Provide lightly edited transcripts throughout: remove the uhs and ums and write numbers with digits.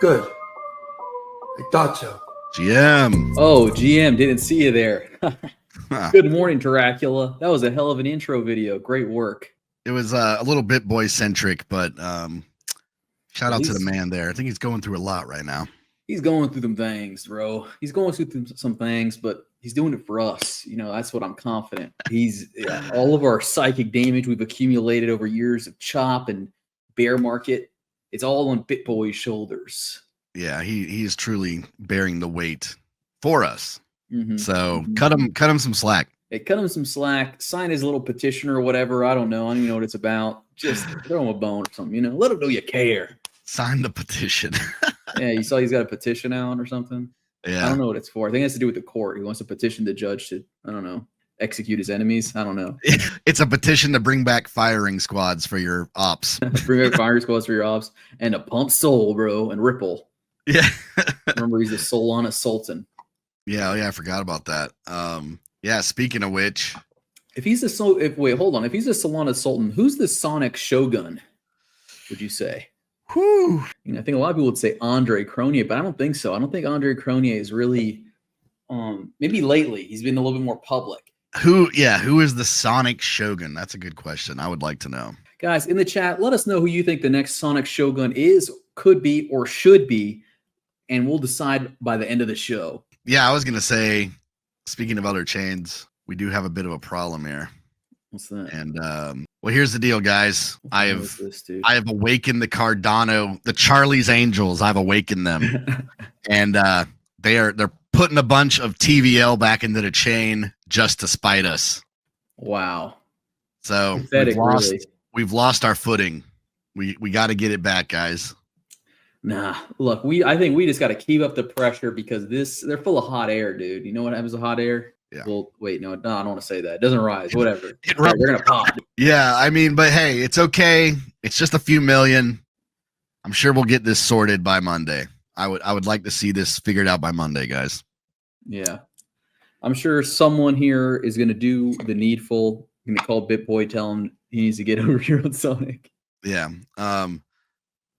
Good. I thought so. GM. Oh, GM, didn't see you there. Good morning, Dracula. That was a hell of an intro video. Great work. It was a little bit boy centric, but shout out to the man there. I think he's going through a lot right now. He's going through them things, bro. He's going through some things, but he's doing it for us. You know, that's what I'm confident. He's all of our psychic damage we've accumulated over years of chop and bear market. It's all on BitBoy's shoulders. Yeah, he's truly bearing the weight for us. So cut him some slack. Hey, cut him some slack. Sign his little petition or whatever. I don't know. I don't even know what it's about. Just throw him a bone or something. You know, let him know you care. Sign the petition. Yeah, you saw he's got a petition out or something. Yeah, I don't know what it's for. I think it has to do with the court. He wants to petition the judge to, I don't know, execute his enemies. I don't know. It's a petition to bring back firing squads for your ops. Bring back firing squads for your ops and a pump soul, bro, and Ripple. Yeah. Remember, he's the Solana Sultan. Yeah, I forgot about that. Yeah, speaking of which, if he's the wait, hold on. If he's the Solana Sultan, who's the Sonic Shogun? Would you say? Whew. You know, I think a lot of people would say Andre Cronje, but I don't think so. I don't think Andre Cronje is really. Maybe lately he's been a little bit more public. Who is the Sonic Shogun? That's a good question. I would like to know. Guys, in the chat, let us know who you think the next Sonic Shogun is, could be, or should be, and we'll decide by the end of the show. Yeah, I was gonna say, speaking of other chains, we do have a bit of a problem here. What's that? And well, here's the deal, guys. I have awakened the Cardano, the Charlie's Angels. I've awakened them, and they're putting a bunch of TVL back into the chain just to spite us. Wow. So we've lost our footing. We got to get it back, guys. Nah, look, I think we just got to keep up the pressure because they're full of hot air, dude. You know what happens to hot air? Yeah. Well, wait, no, I don't want to say that. It doesn't rise. Whatever. They're gonna pop. Yeah, I mean, but hey, it's okay. It's just a few million. I'm sure we'll get this sorted by Monday. I would like to see this figured out by Monday, guys. Yeah, I'm sure someone here is going to do the needful. Going to call BitBoy, tell him he needs to get over here on Sonic. Yeah.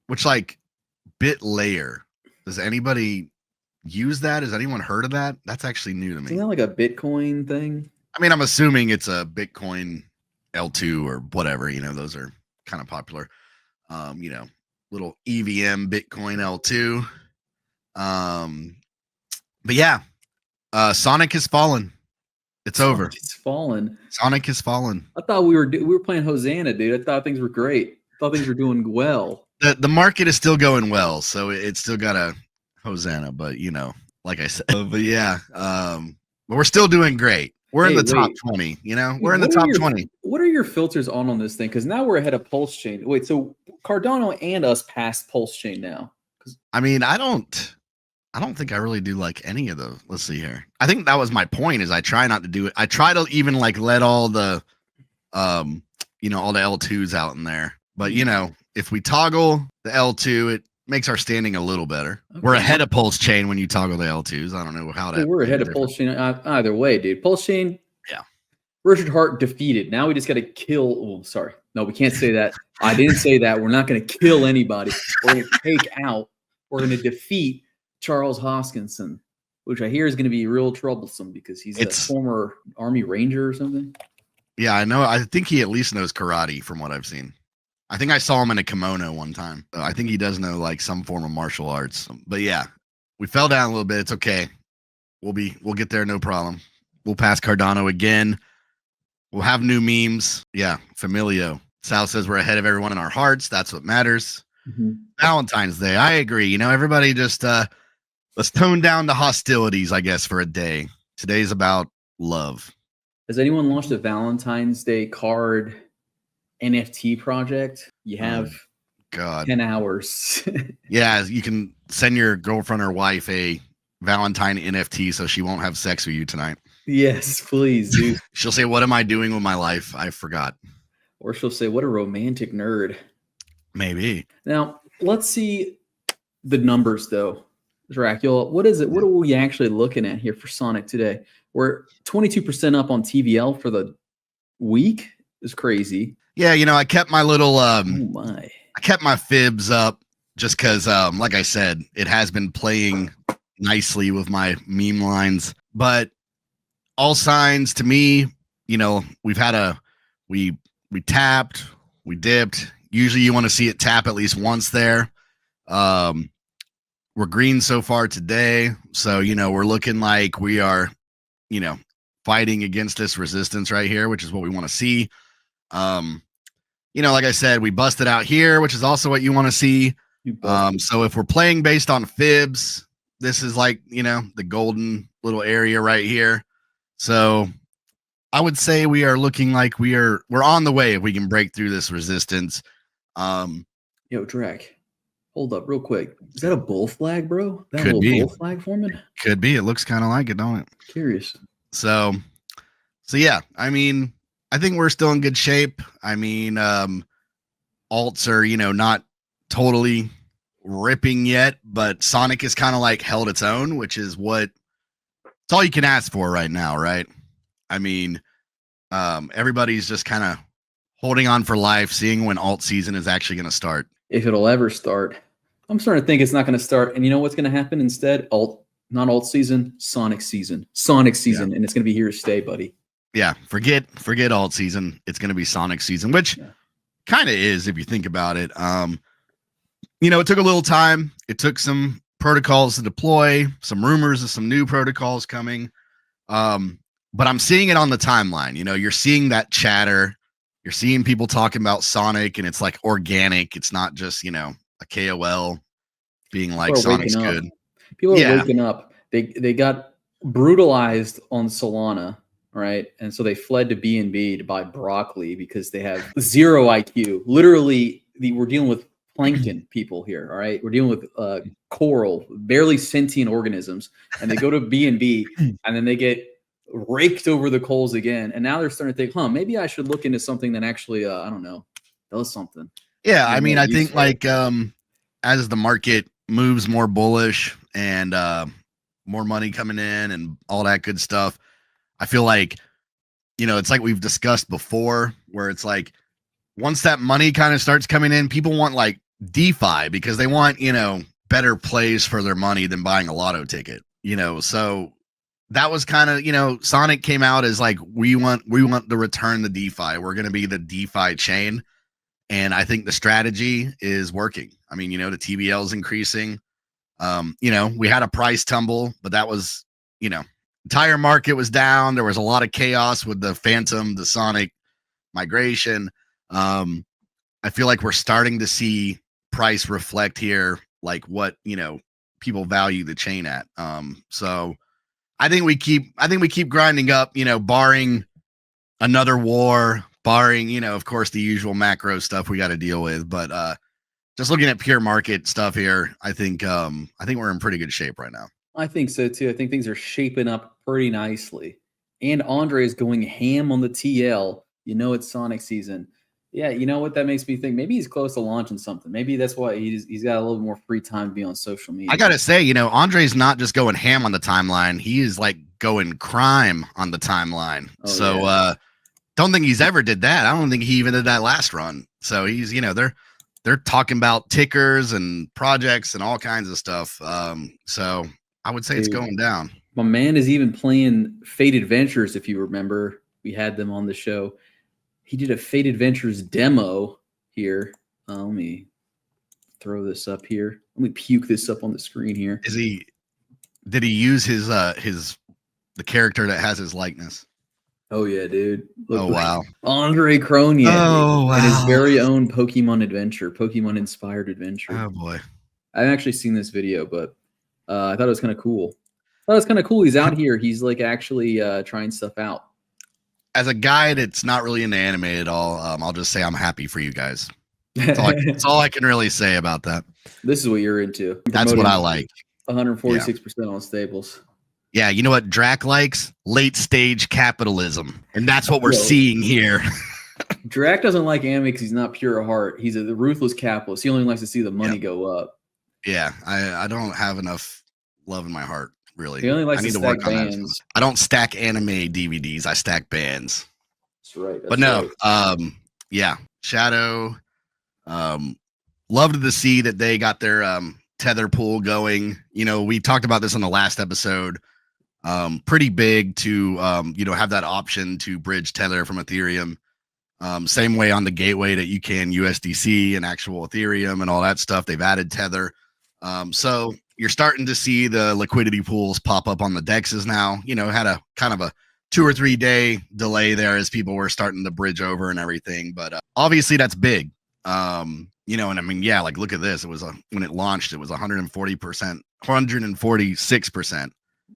Which like BitLayer. Does anybody use that? Has anyone heard of that? That's actually new to me. Isn't that like a Bitcoin thing? I mean, I'm assuming it's a Bitcoin L2 or whatever. You know, those are kind of popular. You know, little EVM Bitcoin L2. But yeah, Sonic has fallen. It's over. It's fallen. Sonic has fallen. I thought we were playing Hosanna, dude. I thought things were great. I thought things were doing well. The market is still going well, so it's still got a Hosanna, but you know, like I said, but yeah, but we're still doing great. We're in the top 20, you know, we're in the top 20. What are your filters on this thing? Because now we're ahead of Pulse Chain. Wait, so Cardano and us passed Pulse Chain now? I mean, I don't think I really do like any of those. Let's see here. I think that was my point is I try not to do it. I try to even like let all the, you know, all the L2s out in there, but you know, if we toggle the L2, it makes our standing a little better. Okay. We're ahead of Pulse Chain when you toggle the L2s. I don't know how that. We're ahead of Pulse Chain either way, dude. Pulse Chain. Yeah. Richard Hart defeated. Now we just got to kill. Oh, sorry. No, we can't say that. I didn't say that. We're not going to kill anybody. We're going to take out. We're going to defeat Charles Hoskinson, which I hear is going to be real troublesome because he's a former Army Ranger or something. Yeah, I know. I think he at least knows karate from what I've seen. I think I saw him in a kimono one time. I think he does know like some form of martial arts. But yeah, we fell down a little bit. It's okay. We'll get there, no problem. We'll pass Cardano again. We'll have new memes. Yeah, Familio. Sal says we're ahead of everyone in our hearts. That's what matters. Valentine's Day. I agree. You know, everybody just let's tone down the hostilities, I guess, for a day. Today's about love. Has anyone launched a Valentine's Day card NFT project? You have 10 hours. Yeah, you can send your girlfriend or wife a Valentine NFT so she won't have sex with you tonight. Yes, please, dude. She'll say, "What am I doing with my life? I forgot." Or she'll say, "What a romantic nerd." Maybe. Now, let's see the numbers, though. Dracula, what is it? What are we actually looking at here for Sonic today? We're 22% up on TVL for the week. It's crazy. Yeah, you know, I kept my little oh my. I kept my fibs up just because, like I said, it has been playing nicely with my meme lines. But all signs to me, we've had we tapped, we dipped. Usually you want to see it tap at least once there. We're green so far today. So, we're looking like we are, fighting against this resistance right here, which is what we want to see. Like I said, we busted out here, which is also what you want to see. So if we're playing based on fibs, this is like, the golden little area right here. So I would say we are looking like we're on the way if we can break through this resistance. Yo, Drac, hold up real quick. Is that a bull flag, bro? That Could be. Bull flag forming? Could be. It looks kind of like it, don't it? Curious. So yeah, I mean, I think we're still in good shape. I mean, alts are, not totally ripping yet, but Sonic is kind of like held its own, which is it's all you can ask for right now, right? I mean, everybody's just kind of holding on for life, seeing when alt season is actually going to start. If it'll ever start. I'm starting to think it's not going to start. And you know what's going to happen instead? Not alt season, Sonic season. Sonic season, yeah. And it's going to be here to stay, buddy. Yeah, forget alt season. It's going to be Sonic season, which kind of is if you think about it. It took a little time. It took some protocols to deploy, some rumors of some new protocols coming. But I'm seeing it on the timeline. You're seeing that chatter. You're seeing people talking about Sonic, and it's like organic. It's not just, a KOL being like Sonic's good. People are waking up. They got brutalized on Solana, right? And so they fled to BNB to buy broccoli because they have 0 IQ. Literally, we're dealing with plankton people here, all right? We're dealing with coral, barely sentient organisms. And they go to BNB, and then they get raked over the coals again. And now they're starting to think, maybe I should look into something that actually, I don't know, does something. Yeah, I mean, I think like as the market moves more bullish and more money coming in and all that good stuff, I feel like, it's like we've discussed before, where it's like once that money kind of starts coming in, people want like DeFi because they want, better plays for their money than buying a lotto ticket, so that was kind of, Sonic came out as like, we want to return the DeFi. We're going to be the DeFi chain. And I think the strategy is working. I mean, the TBL is increasing. We had a price tumble, but that was, entire market was down. There was a lot of chaos with the Fantom, the Sonic migration. I feel like we're starting to see price reflect here, like what, people value the chain at. So I think we keep grinding up, barring another war, barring, of course, the usual macro stuff we got to deal with. But just looking at pure market stuff here, I think we're in pretty good shape right now. I think so too. I think things are shaping up pretty nicely. And Andre is going ham on the TL. It's Sonic season. Yeah, you know what that makes me think? Maybe he's close to launching something. Maybe that's why he's got a little more free time to be on social media. I gotta say, Andre's not just going ham on the timeline. He is like going crime on the timeline. Don't think he's ever did that. I don't think he even did that last run. So he's, they're talking about tickers and projects and all kinds of stuff. So I would say it's going down. My man is even playing Fate Adventures. If you remember, we had them on the show. He did a Fate Adventures demo here. Let me throw this up here. Let me puke this up on the screen here. Did he use the character that has his likeness? Oh yeah, dude. Look, wow. Andre Cronia. Oh wow. And his very own Pokemon adventure, Pokemon inspired adventure. Oh boy. I've actually seen this video, but I thought it was kind of cool. He's out here. He's like actually trying stuff out. As a guy that's not really into anime at all, I'll just say I'm happy for you guys. That's all I can really say about that. This is what you're into. That's what I like. 146% on stables. Yeah, you know what Drac likes? Late stage capitalism. And that's what we're seeing here. Drac doesn't like anime because he's not pure of heart. He's the ruthless capitalist. He only likes to see the money go up. Yeah, I don't have enough love in my heart, really. He only likes I need to to work stack on bands. that. I don't stack anime DVDs. I stack bands. That's right. But no, yeah, Shadow, loved to see that they got their tether pool going. You know, we talked about this on the last episode. Pretty big to have that option to bridge tether from Ethereum. Same way on the gateway that you can USDC and actual Ethereum and all that stuff. They've added tether. So you're starting to see the liquidity pools pop up on the dexes now. You know, had a kind of a 2 or 3 day delay there as people were starting to bridge over and everything. But obviously that's big. You know, and I mean, yeah, like look at this. It was when it launched, it was 140%, 146%.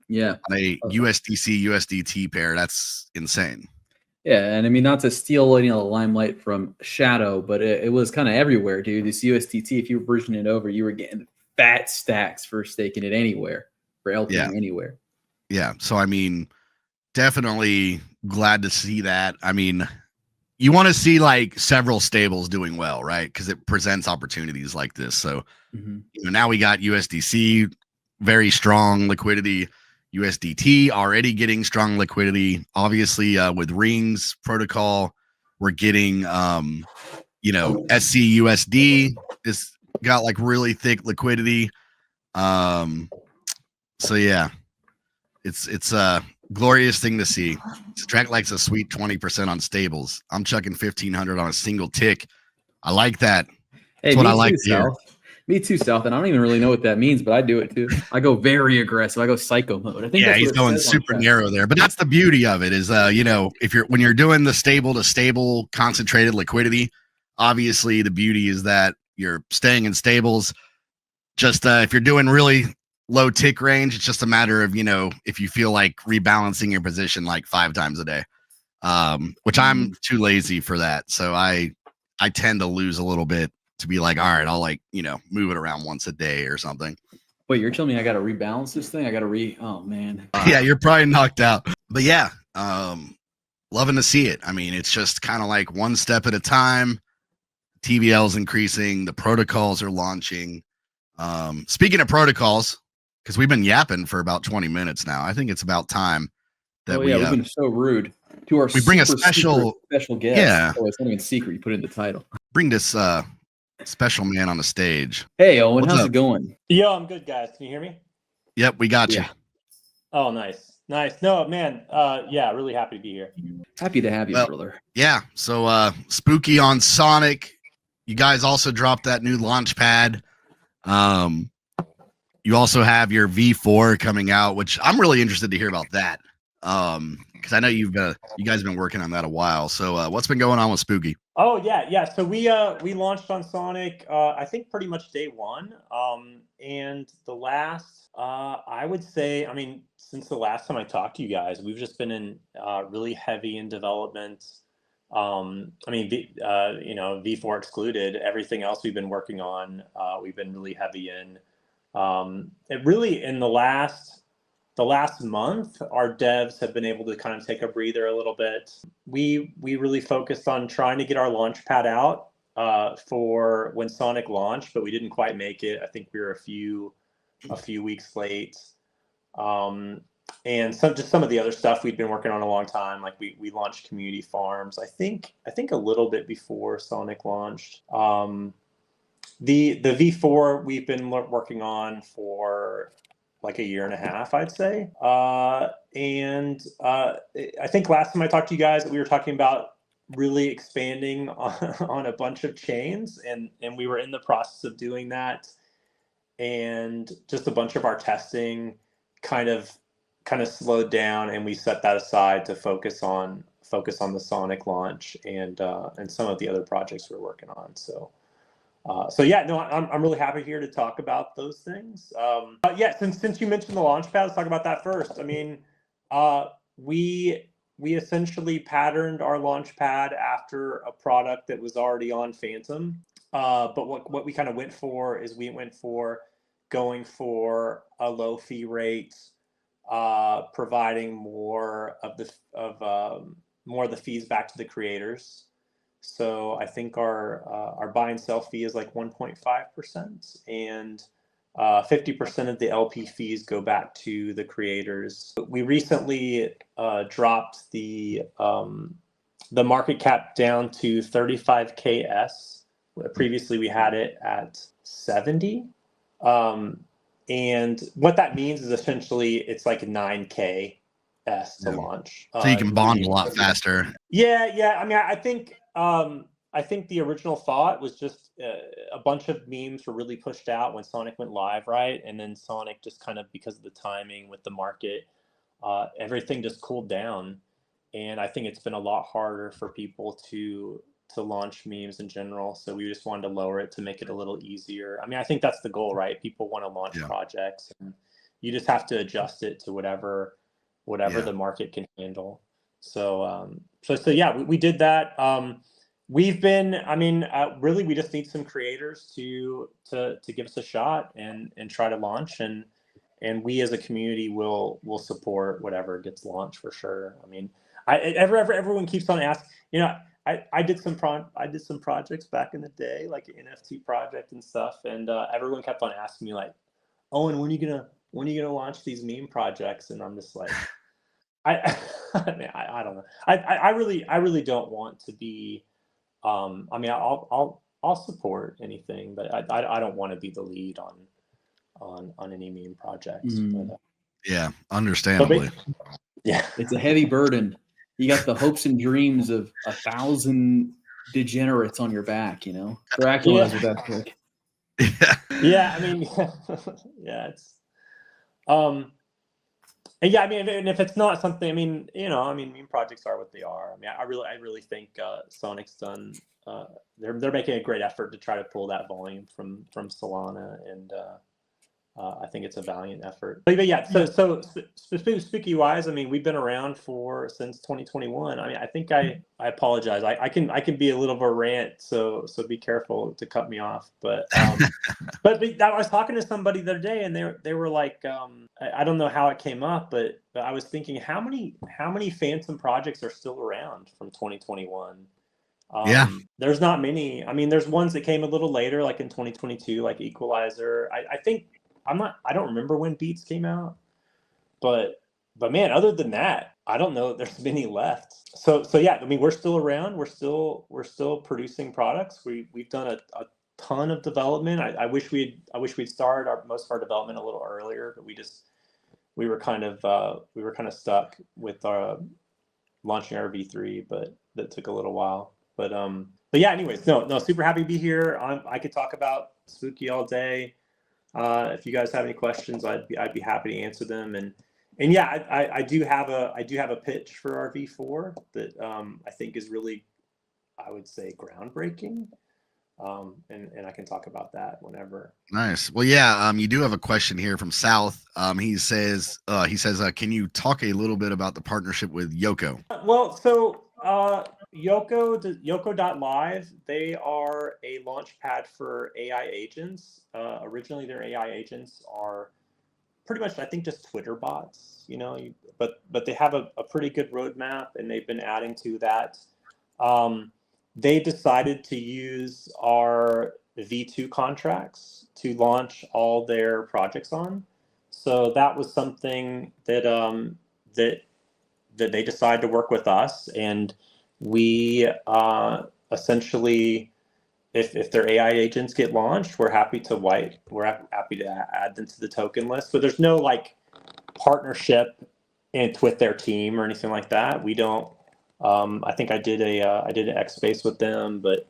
Yeah. On a USDC USDT pair. That's insane. Yeah, and I mean, not to steal the limelight from Shadow, but it was kind of everywhere, dude. This USDT, if you were bridging it over, you were getting fat stacks for staking it anywhere, for LPing anywhere. Yeah, so I mean, definitely glad to see that. I mean, you want to see like several stables doing well, right? Because it presents opportunities like this. So now we got USDC, very strong liquidity. USDT already getting strong liquidity. Obviously, with Rings protocol, we're getting SCUSD is got like really thick liquidity. So yeah, it's a glorious thing to see. Drac likes a sweet 20% on stables. I'm chucking 1,500 on a single tick. I like that. That's hey, what I like to hear. Me too, South, and I don't even really know what that means, but I do it too. I go very aggressive. I go psycho mode. I think that's he's going super narrow there, but that's the beauty of it is, when you're doing the stable to stable concentrated liquidity, obviously the beauty is that you're staying in stables. Just if you're doing really low tick range, it's just a matter of, if you feel like rebalancing your position like 5 times a day, which I'm too lazy for that. So I tend to lose a little bit. To be like, all right, I'll move it around once a day or something. Wait, you're telling me I got to rebalance this thing? Oh man. Yeah, you're probably knocked out. But yeah, loving to see it. I mean, it's just kind of like one step at a time. TVL's increasing. The protocols are launching. Speaking of protocols, because we've been yapping for about 20 minutes now, I think it's about time that we've been so rude to our. We bring a special guest. Yeah, it's not even secret. You put it in the title. Bring this special man on the stage. Hey, Owen, What's how's up? it going? Yo, I'm good, guys. Can you hear me? Yep, we got you. Oh, nice. No, man. Really happy to be here. Happy to have you, brother. Yeah. So, Spooky on Sonic. You guys also dropped that new launch pad. You also have your V4 coming out, which I'm really interested to hear about that. Because I know you guys have been working on that a while. So, what's been going on with Spooky? Oh yeah. So we launched on Sonic. I think pretty much day one. And the last, I would say, I mean, since the last time I talked to you guys, we've just been in really heavy in development. V4 excluded. Everything else we've been working on, we've been really heavy in. It really in the last month, our devs have been able to kind of take a breather a little bit. We really focused on trying to get our launch pad out for when Sonic launched, but we didn't quite make it. I think we were a few weeks late. And some of the other stuff we'd been working on a long time, like we launched community farms. I think a little bit before Sonic launched. The V4 we've been working on for like a year and a half, I'd say. I think last time I talked to you guys, we were talking about really expanding on a bunch of chains, and we were in the process of doing that. And just a bunch of our testing kind of slowed down, and we set that aside to focus on the Sonic launch and some of the other projects we're working on. I'm really happy here to talk about those things. Since you mentioned the launchpad, let's talk about that first. I mean, we essentially patterned our launchpad after a product that was already on Fantom. But what we kind of went for is going for a low fee rate, providing more of the fees back to the creators. So I think our buy and sell fee is like 1.5%, and 50% of the LP fees go back to the creators. We recently dropped the market cap down to 35KS Previously, we had it at 70. And what that means is essentially it's like 9K to launch. So you can bond a lot faster. Yeah. I mean, I think the original thought was just a bunch of memes were really pushed out when Sonic went live, right? And then Sonic just kind of, because of the timing with the market, everything just cooled down. And I think it's been a lot harder for people to launch memes in general. So we just wanted to lower it to make it a little easier. I mean, I think that's the goal, right? People want to launch projects, and you just have to adjust it to whatever the market can handle. So yeah, we did that. We've been, I mean, really, we just need some creators to give us a shot and try to launch, and we as a community will support whatever gets launched for sure. I mean, everyone keeps on asking, you know, I did some projects back in the day, like an NFT project and stuff, and everyone kept on asking me like, Owen, when are you gonna launch these meme projects? And I'm just like, I don't know. I really don't want to be. I mean, I'll support anything, but I don't want to be the lead on any meme projects. But, yeah, understandably. Yeah, it's a heavy burden. You got the hopes and dreams of 1,000 degenerates on your back, you know. Dracula has that trick. Yeah, I mean, yeah, it's and yeah, I mean, and if it's not something, I mean, you know, I mean, meme projects are what they are. I mean, I really think Sonic's done. They're making a great effort to try to pull that volume from Solana, and I think it's a valiant effort. But yeah, so spooky wise, I mean, we've been around since 2021. I mean, I think I apologize. I can be a little of a rant, so be careful to cut me off. But but I was talking to somebody the other day, and they were like, I don't know how it came up, but I was thinking, how many Phantom projects are still around from 2021? There's not many. I mean, there's ones that came a little later, like in 2022, like Equalizer. I think. I don't remember when Beats came out, but man, other than that, I don't know if there's many left. So yeah, I mean, we're still around. We're still producing products. We've done a ton of development. I wish we'd started most of our development a little earlier, but we were kind of stuck with our launching our V3, but that took a little while. But yeah, anyways, no, super happy to be here. I could talk about Spooky all day. If you guys have any questions, I'd be happy to answer them. And yeah, I do have a pitch for our V4 that I think is really, I would say, groundbreaking. And I can talk about that whenever. Nice. Well, yeah. You do have a question here from South. He says, can you talk a little bit about the partnership with Yoko? Well, so Yoko.live, they are a launch pad for AI agents. Originally, their AI agents are pretty much, I think, just Twitter bots, you know, but they have a pretty good roadmap, and they've been adding to that. They decided to use our V2 contracts to launch all their projects on. So that was something that that they decided to work with us, and we essentially, if their AI agents get launched, we're happy to add them to the token list. So there's no like partnership with their team or anything like that. We don't. I think I did an X space with them, but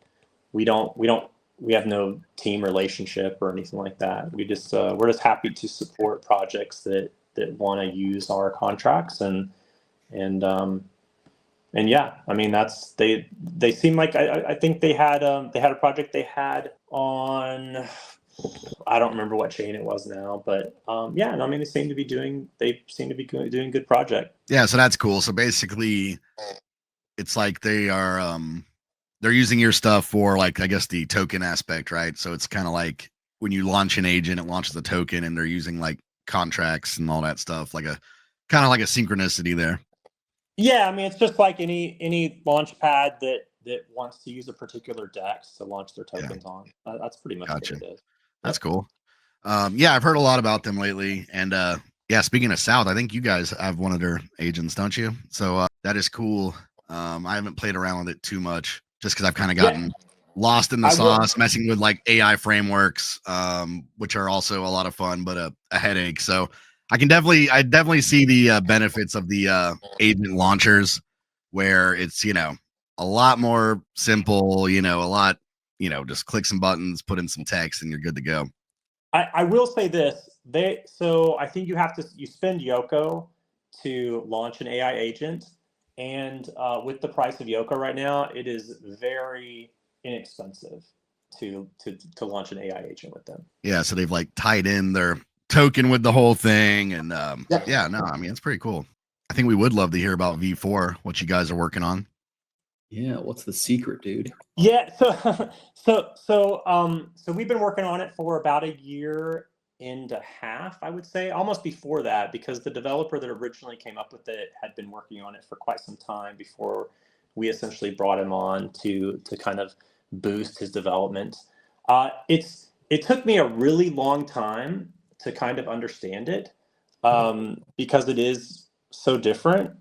we have no team relationship or anything like that. We're just happy to support projects that want to use our contracts, and yeah, I mean, they seem like, I think they had a project they had on, I don't remember what chain it was now, but yeah, I mean, they seem to be doing good project. Yeah, so that's cool. So basically, it's like they're using your stuff for, like, I guess the token aspect, right? So it's kind of like when you launch an agent, it launches the token, and they're using like contracts and all that stuff, like a kind of like a synchronicity there. Yeah, I mean, it's just like any launch pad that wants to use a particular DEX to launch their tokens on. That's pretty much what it is. That's cool. Yeah, I've heard a lot about them lately. And yeah, speaking of South, I think you guys have one of their agents, don't you? So that is cool. I haven't played around with it too much, just because I've kind of gotten lost in the I will- sauce, messing with like AI frameworks, which are also a lot of fun, but a headache. So I definitely see the benefits of the agent launchers, where it's, you know, a lot more simple, you know, a lot, you know, just click some buttons, put in some text, and you're good to go. I will say this. So I think you spend Yoko to launch an AI agent, and with the price of Yoko right now, it is very inexpensive to launch an AI agent with them. Yeah, so they've like tied in their token with the whole thing, and Yeah. yeah, no, I mean it's pretty cool. I think we would love to hear about V4, what you guys are working on. Yeah, what's the secret, dude? Yeah, so we've been working on it for about a year and a half, I would say, almost before that, because the developer that originally came up with it had been working on it for quite some time before we essentially brought him on to kind of boost his development. It took me a really long time to kind of understand it, because it is so different.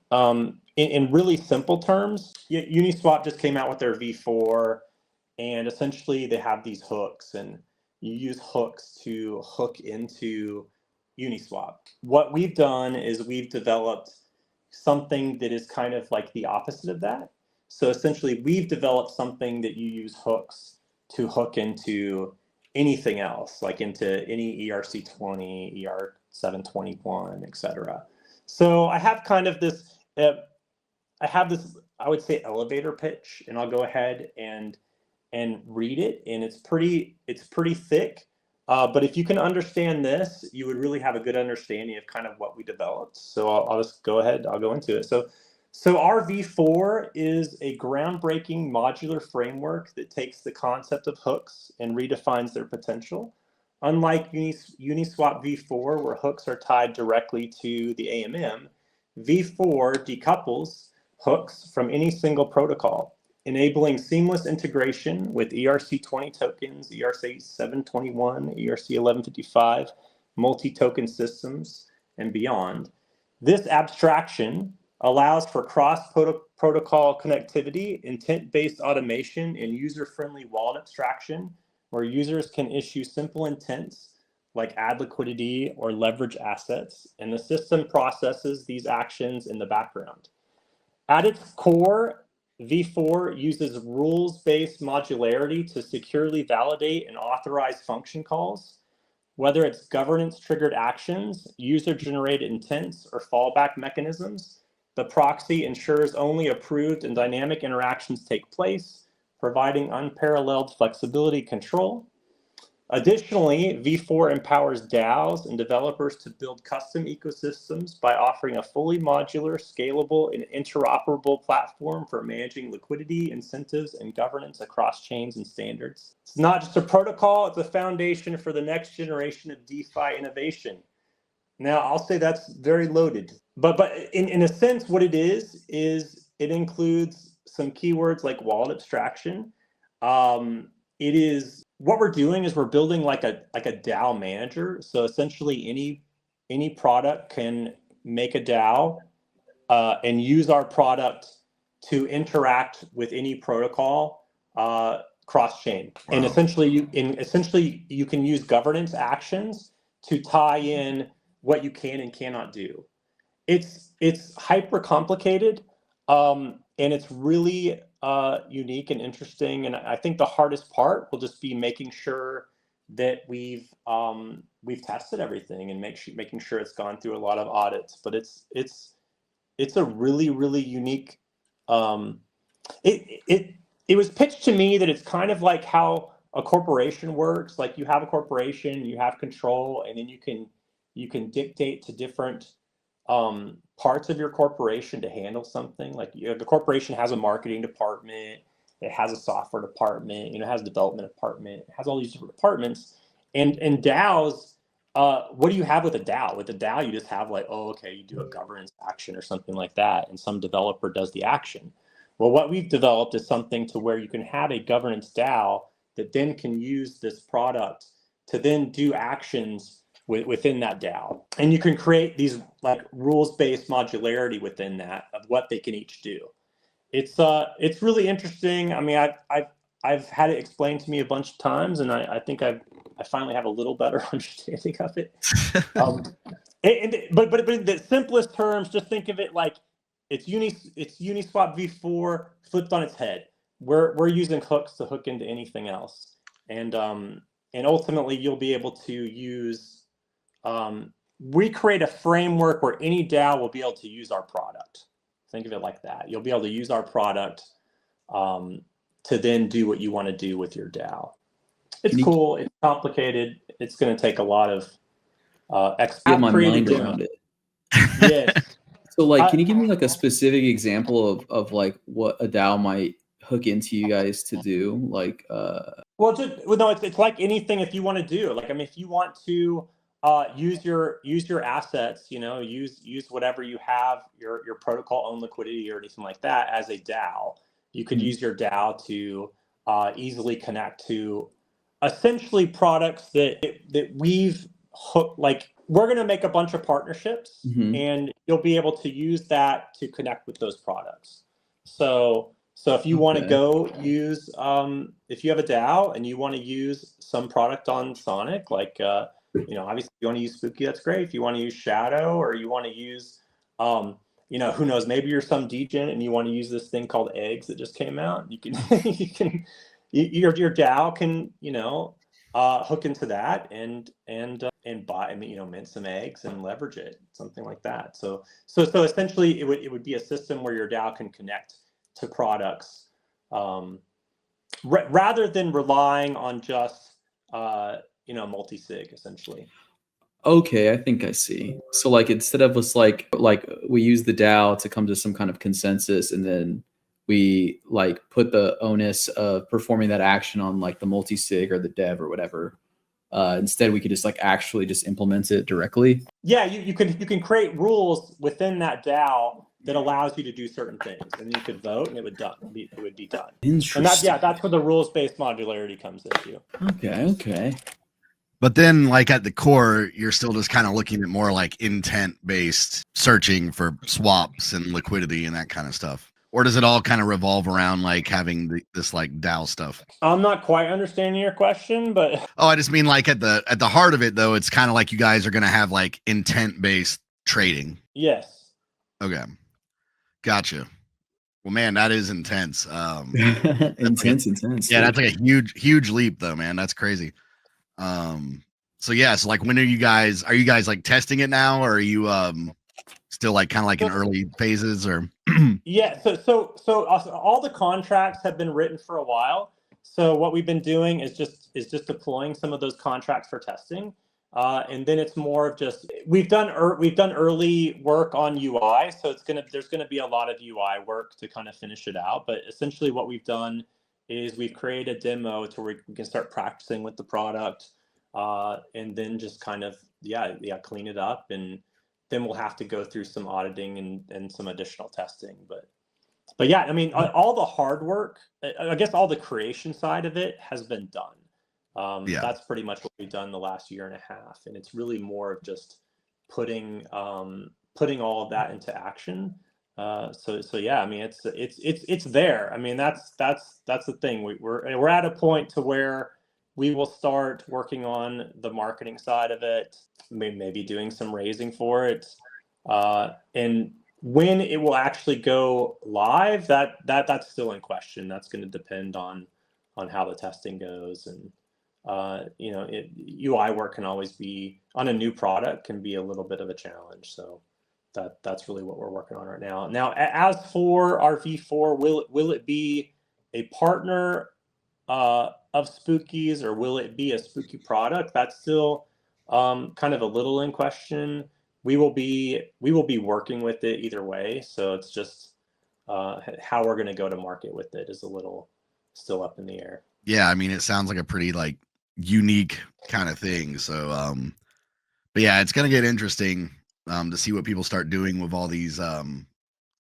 In really simple terms, Uniswap just came out with their V4, and essentially they have these hooks, and you use hooks to hook into Uniswap. What we've done is we've developed something that is kind of like the opposite of that. So essentially, we've developed something that you use hooks to hook into anything else, like into any ERC20, ER721, etc. So I have kind of this, I would say, elevator pitch, and I'll go ahead and read it, and it's pretty thick. But if you can understand this, you would really have a good understanding of kind of what we developed. So I'll just go ahead. I'll go into it. So our V4 is a groundbreaking modular framework that takes the concept of hooks and redefines their potential. Unlike Uniswap V4, where hooks are tied directly to the AMM, V4 decouples hooks from any single protocol, enabling seamless integration with ERC20 tokens, ERC721, ERC1155, multi-token systems, and beyond. This abstraction allows for cross-protocol connectivity, intent-based automation, and user-friendly wallet abstraction, where users can issue simple intents like add liquidity or leverage assets, and the system processes these actions in the background. At its core, V4 uses rules-based modularity to securely validate and authorize function calls, whether it's governance-triggered actions, user-generated intents, or fallback mechanisms. The proxy ensures only approved and dynamic interactions take place, providing unparalleled flexibility control. Additionally, V4 empowers DAOs and developers to build custom ecosystems by offering a fully modular, scalable, and interoperable platform for managing liquidity, incentives, and governance across chains and standards. It's not just a protocol, it's a foundation for the next generation of DeFi innovation. Now, I'll say that's very loaded, but in a sense, what it is it includes some keywords like wallet abstraction. It is, what we're doing is we're building like a DAO manager. So essentially, any product can make a DAO and use our product to interact with any protocol cross-chain. Wow. And essentially, you can use governance actions to tie in what you can and cannot do. It's hyper complicated, and it's really unique and interesting. And I think the hardest part will just be making sure that we've tested everything and making sure it's gone through a lot of audits. But it's a really, really unique. It was pitched to me that it's kind of like how a corporation works. Like you have a corporation, you have control, and then you can dictate to different parts of your corporation to handle something. Like the corporation has a marketing department, it has a software department, it has a development department, it has all these different departments. And DAOs, what do you have with a DAO? With a DAO, you just have like, oh, okay, you do a governance action or something like that, and some developer does the action. Well, what we've developed is something to where you can have a governance DAO that then can use this product to then do actions within that DAO. And you can create these like rules-based modularity within that of what they can each do. It's really interesting. I mean, I've had it explained to me a bunch of times, and I think I finally have a little better understanding of it. But in the simplest terms, just think of it like it's Uniswap v4 flipped on its head. We're using hooks to hook into anything else, and ultimately you'll be able to use. We create a framework where any DAO will be able to use our product. Think of it like that. You'll be able to use our product to then do what you want to do with your DAO. It's cool. It's complicated. It's going to take a lot of get my mind around it. Yes. So, like, can you give me like a specific example of like what a DAO might hook into you guys to do? Like, well, no, it's like anything. If you want to do, like, I mean, if you want to use your assets, use whatever you have, your protocol owned liquidity or anything like that as a DAO, you could use your DAO to easily connect to essentially products that we've hooked. Like, we're going to make a bunch of partnerships, and you'll be able to use that to connect with those products. So if you want to go use, if you have a DAO and you want to use some product on Sonic, like, obviously if you want to use Spooky, that's great. If you want to use Shadow, or you want to use, who knows, maybe you're some degen and you want to use this thing called Eggs that just came out. You can, your DAO can, hook into that and buy, mint some eggs and leverage it, something like that. So essentially it would be a system where your DAO can connect to products rather than relying on just multi-sig essentially. Okay, I think I see. So like instead of us like we use the DAO to come to some kind of consensus, and then we like put the onus of performing that action on like the multi-sig or the dev or whatever. Instead, we could just like actually just implement it directly. Yeah, you can create rules within that DAO that allows you to do certain things, and you could vote, and it would be done. Interesting. And that's where the rules-based modularity comes into. Okay. But then, like at the core, you're still just kind of looking at more like intent-based searching for swaps and liquidity and that kind of stuff. Or does it all kind of revolve around like having this like DAO stuff? I'm not quite understanding your question, but I just mean like at the heart of it though, it's kind of like you guys are going to have like intent-based trading. Yes. Okay. Gotcha. Well, man, that is intense. Intense. Yeah, that's like a huge leap though, man. That's crazy. So like when are you guys like testing it now, or are you still like kind of like in early phases, or Yeah, so all the contracts have been written for a while. So what we've been doing is just deploying some of those contracts for testing. And then it's more of just we've done early work on UI, so there's gonna be a lot of UI work to kind of finish it out. But essentially, what we've done is we've created a demo to where we can start practicing with the product, and then just kind of clean it up, and then we'll have to go through some auditing and some additional testing. But yeah, I mean, all the hard work, I guess, all the creation side of it has been done. That's pretty much what we've done the last year and a half, and it's really more of just putting all of that into action. So yeah, I mean, it's there. I mean, that's the thing. We're at a point to where we will start working on the marketing side of it, maybe doing some raising for it, and when it will actually go live, that's still in question. That's going to depend on how the testing goes, and UI work can always be on a new product, can be a little bit of a challenge. So that's really what we're working on right now. Now, as for our V4, will it be a partner of Spooky's, or will it be a Spooky product? That's still kind of a little in question. We will be working with it either way. So it's just how we're going to go to market with it is a little still up in the air. Yeah, I mean, it sounds like a pretty like unique kind of thing. So, but yeah, it's gonna get interesting to see what people start doing with all these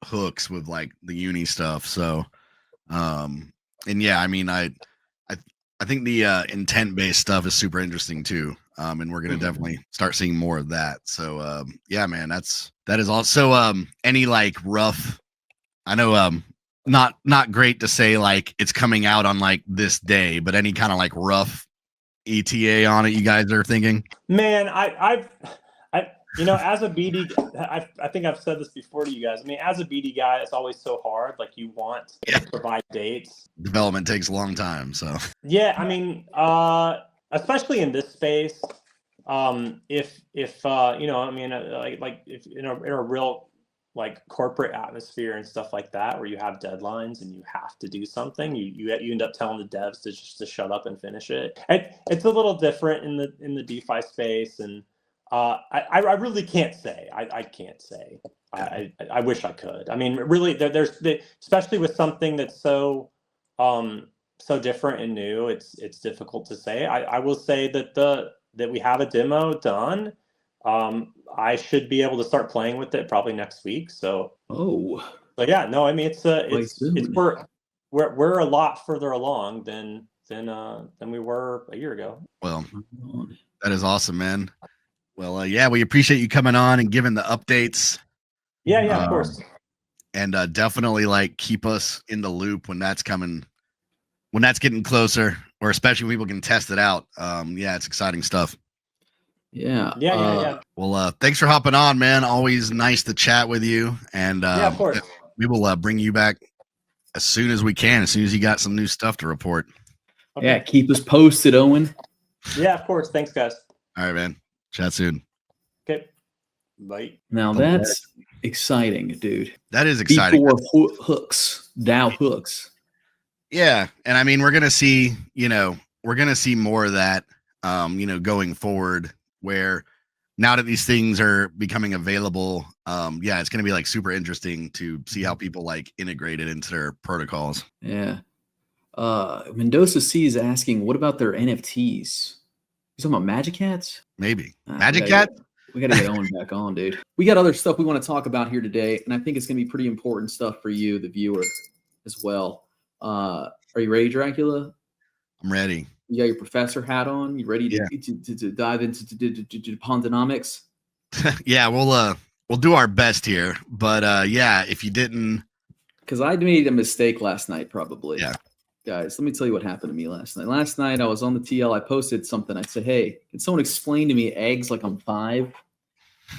hooks with like the uni stuff. So, and yeah, I mean, I think the intent-based stuff is super interesting too. And we're gonna definitely start seeing more of that. So, yeah, man, that is also any like rough. I know not great to say like it's coming out on like this day, but any kind of like rough ETA on it you guys are thinking? Man, I've as a BD, I think I've said this before to you guys. I mean, as a BD guy, it's always so hard. Like you want to provide dates. Development takes a long time, so yeah. I mean, especially in this space, if like if in a real like corporate atmosphere and stuff like that, where you have deadlines and you have to do something, you end up telling the devs to shut up and finish it. It's a little different in the DeFi space, and I really can't say. I can't say. I wish I could. I mean, really, there's especially with something that's so different and new. It's difficult to say. I will say that we have a demo done. I should be able to start playing with it probably next week. So yeah, no, I mean we're a lot further along than we were a year ago. Well, that is awesome, man. Well, yeah, we appreciate you coming on and giving the updates. Yeah, of course. And definitely like keep us in the loop when that's coming, when that's getting closer, or especially when people can test it out. Yeah, it's exciting stuff. Yeah. Well, thanks for hopping on, man. Always nice to chat with you. And yeah, of course. We will bring you back as soon as we can, as soon as you got some new stuff to report. Okay. Yeah, keep us posted, Owen. Yeah, of course. Thanks, guys. All right, man. Chat soon. Okay. Bye. Now that's exciting, dude. That is exciting. D4 hooks, DAO hooks. Yeah, and I mean, we're gonna see more of that, going forward. Where now that these things are becoming available, yeah, it's gonna be like super interesting to see how people like integrate it into their protocols. Yeah. Mendoza C is asking, what about their NFTs? You talking about Magic Cats? Maybe Magic Cat. We got to get Owen back on, dude. We got other stuff we want to talk about here today, and I think it's going to be pretty important stuff for you, the viewer, as well. Are you ready, Dracula? I'm ready. You got your professor hat on. You ready to dive into Pontonomics? Yeah, we'll do our best here, but yeah, if you didn't, because I made a mistake last night, probably. Yeah. Guys, let me tell you what happened to me last night. Last night, I was on the TL. I posted something. I said, hey, can someone explain to me eggs like I'm 5?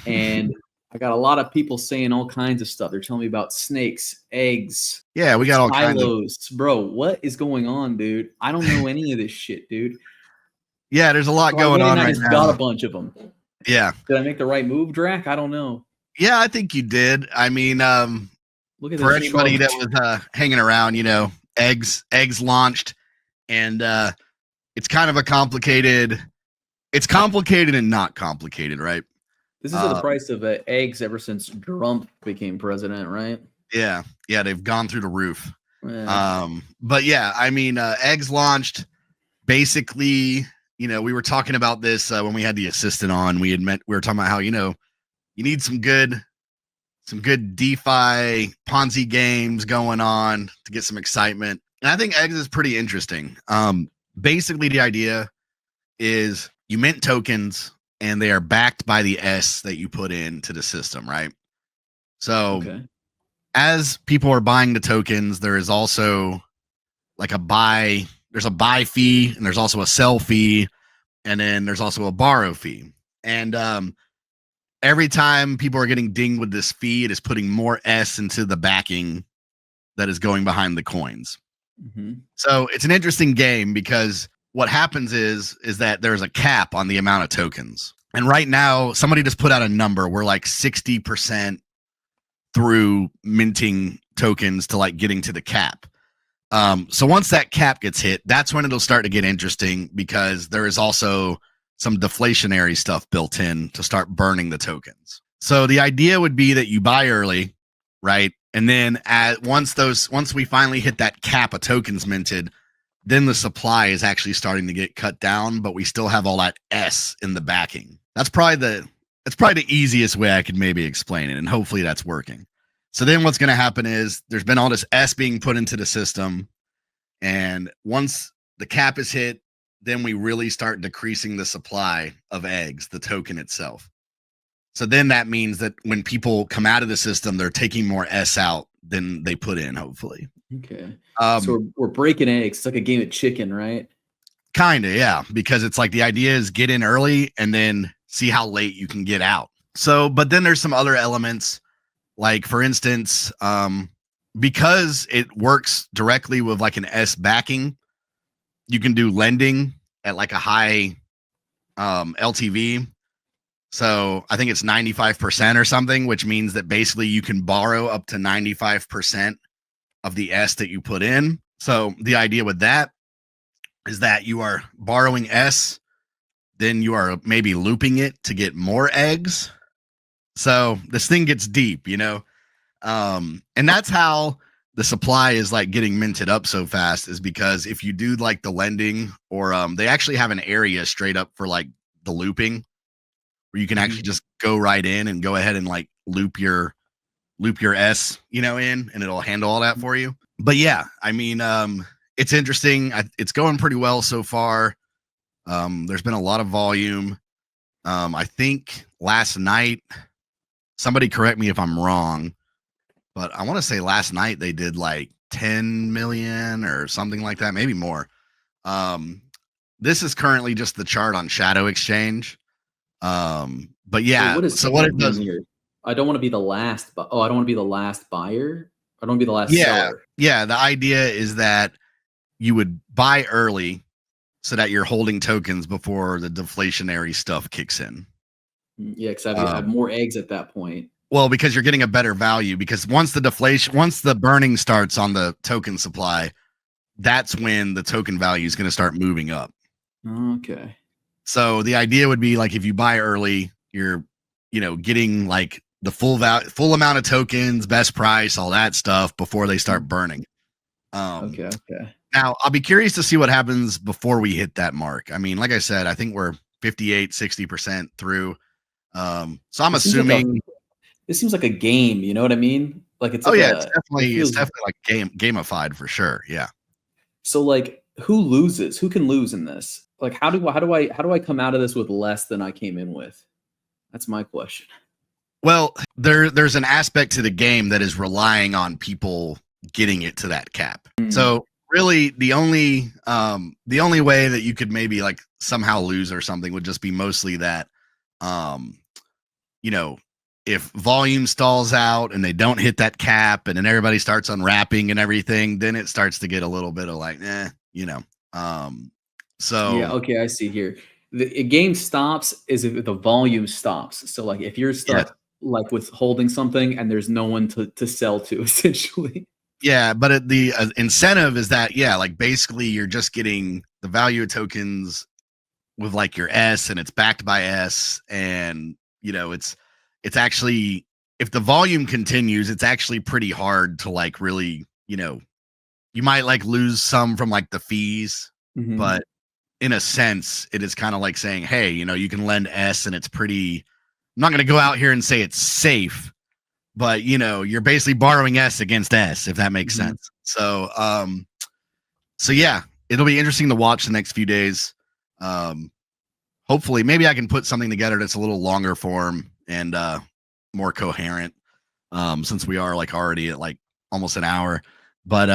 And I got a lot of people saying all kinds of stuff. They're telling me about snakes, eggs. Yeah, we got all kinds of. Bro, what is going on, dude? I don't know any of this shit, dude. Yeah, there's a lot going on right now. Got a bunch of them. Yeah. Did I make the right move, Drac? I don't know. Yeah, I think you did. I mean, look at for anybody that was hanging around, eggs launched, and it's kind of a complicated. It's complicated and not complicated, right? This is the price of eggs ever since Trump became president, right? Yeah, they've gone through the roof. Yeah. But yeah, I mean, eggs launched. Basically, we were talking about this when we had the assistant on. We were talking about how you need some good DeFi Ponzi games going on to get some excitement. And I think eggs is pretty interesting. Basically, the idea is you mint tokens and they are backed by the S that you put into the system, right? So as people are buying the tokens, there is also like there's a buy fee, and there's also a sell fee, and then there's also a borrow fee. And every time people are getting dinged with this fee, it is putting more S into the backing that is going behind the coins. Mm-hmm. So it's an interesting game because what happens is that there's a cap on the amount of tokens. And right now, somebody just put out a number. We're like 60% through minting tokens to like getting to the cap. So once that cap gets hit, that's when it'll start to get interesting because there is also some deflationary stuff built in to start burning the tokens. So the idea would be that you buy early, right? And then once we finally hit that cap of tokens minted, then the supply is actually starting to get cut down, but we still have all that S in the backing. That's probably the easiest way I could maybe explain it, and hopefully that's working. So then what's going to happen is there's been all this S being put into the system, and once the cap is hit, then we really start decreasing the supply of eggs, the token itself. So then that means that when people come out of the system, they're taking more S out than they put in, hopefully. Okay. Um, So we're breaking eggs. It's like a game of chicken, right? Kind of, yeah, because it's like the idea is get in early and then see how late you can get out. So, but then there's some other elements, like for instance, because it works directly with like an S backing, you can do lending at like a high LTV. So I think it's 95% or something, which means that basically you can borrow up to 95% of the S that you put in. So the idea with that is that you are borrowing S, then you are maybe looping it to get more eggs. So this thing gets deep, and that's how the supply is like getting minted up so fast, is because if you do like the lending, or they actually have an area straight up for like the looping where you can actually just go right in and go ahead and like loop your S, in, and it'll handle all that for you. But yeah, I mean, it's interesting. It's going pretty well so far. There's been a lot of volume. I think last night, somebody correct me if I'm wrong, but I want to say last night they did like 10 million or something like that, maybe more. This is currently just the chart on Shadow Exchange. But yeah, so what it does here? I don't want to be the last. I don't want to be the last buyer. I don't want to be the last seller. Yeah. The idea is that you would buy early so that you're holding tokens before the deflationary stuff kicks in. Yeah, because I have more eggs at that point. Well, because you're getting a better value, because once the burning starts on the token supply, that's when the token value is going to start moving up. Okay. So the idea would be like, if you buy early, you're, getting like the full amount of tokens, best price, all that stuff before they start burning. Okay. Now, I'll be curious to see what happens before we hit that mark. I mean, like I said, I think we're 58-60% through. So I'm assuming this seems like a game. You know what I mean? Like it's it's definitely like gamified for sure. Yeah. So like, who loses? Who can lose in this? Like, how do I come out of this with less than I came in with? That's my question. Well, there's an aspect to the game that is relying on people getting it to that cap. So really the only way that you could maybe like somehow lose or something would just be mostly that if volume stalls out and they don't hit that cap and then everybody starts unwrapping and everything, then it starts to get a little bit of like so yeah, okay, I see here. The game stops is if the volume stops. So like if you're stuck like with holding something and there's no one to sell to, essentially. Yeah, but the incentive is that, like basically you're just getting the value of tokens with like your S, and it's backed by S, and it's actually, if the volume continues, it's actually pretty hard to like really, you might like lose some from like the fees, but in a sense, it is kind of like saying, hey, you can lend S, and it's pretty, I'm not going to go out here and say it's safe, but you're basically borrowing S against S, if that makes sense. So yeah, it'll be interesting to watch the next few days. Hopefully maybe I can put something together that's a little longer form and more coherent, since we are like already at like almost an hour. But